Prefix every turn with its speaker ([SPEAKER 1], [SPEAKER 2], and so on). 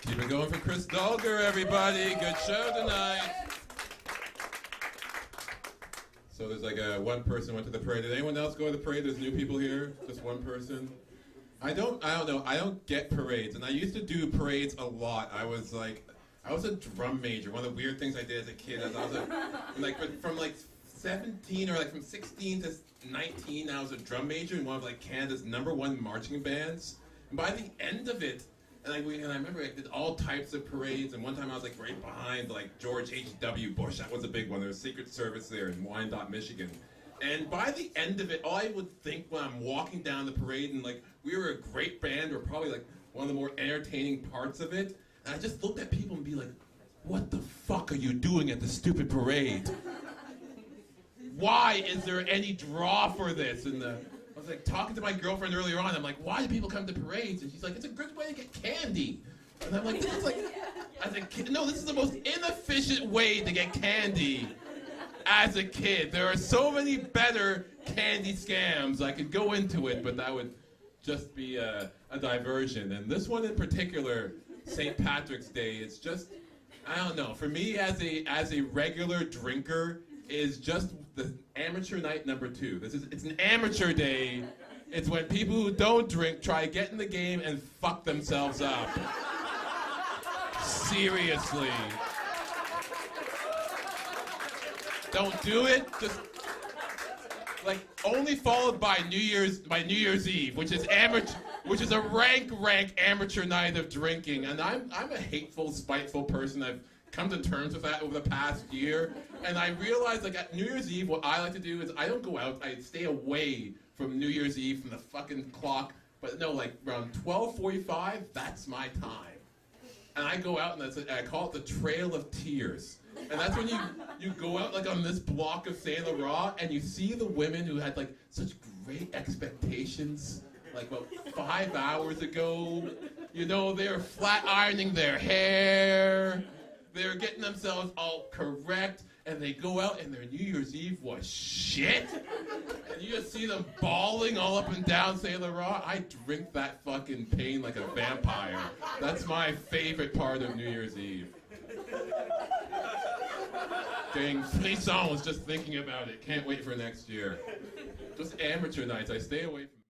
[SPEAKER 1] Keep it going for Chris Dulgar, everybody. Good show tonight. So there's like one person went to the parade. Did anyone else go to the parade? There's new people here. Just one person. I don't know. I don't get parades, and I used to do parades a lot. I was a drum major. One of the weird things I did as a kid is I was from 17 or from 16 to 19, I was a drum major in one of Canada's #1 marching bands. And by the end of it, and I remember I did all types of parades. And one time I was right behind George H.W. Bush. That was a big one. There was Secret Service there in Wyandotte, Michigan. And by the end of it, all I would think when I'm walking down the parade, and we were a great band, or probably one of the more entertaining parts of it. And I just looked at people and be like, what the fuck are you doing at the stupid parade? Why is there any draw for this? And I was talking to my girlfriend earlier on. I'm like, why do people come to parades? And she's like, it's a good way to get candy. And I'm like, this is as a kid, no, this is the most inefficient way to get candy as a kid. There are so many better candy scams. I could go into it, but that would just be a diversion. And this one in particular, St. Patrick's Day, it's just, I don't know. For me, as a regular drinker, is just the amateur night #2. It's an amateur day. It's when people who don't drink try to get in the game and fuck themselves up. Seriously. Don't do it. Just only followed by New Year's Eve, which is a rank amateur night of drinking. And I'm a hateful, spiteful person. I've come to terms with that over the past year. And I realized at New Year's Eve, what I like to do is I don't go out. I stay away from New Year's Eve, from the fucking clock. But no, around 12:45, that's my time. And I go out, and I call it the Trail of Tears. And that's when you go out on this block of Saint Laurent, and you see the women who had such great expectations about 5 hours ago. They're flat ironing their hair. They're getting themselves all correct, and they go out, and their New Year's Eve was shit. And you just see them bawling all up and down Saint Laurent. I drink that fucking pain like a vampire. That's my favorite part of New Year's Eve. Getting frissons just thinking about it. Can't wait for next year. Just amateur nights. I stay away from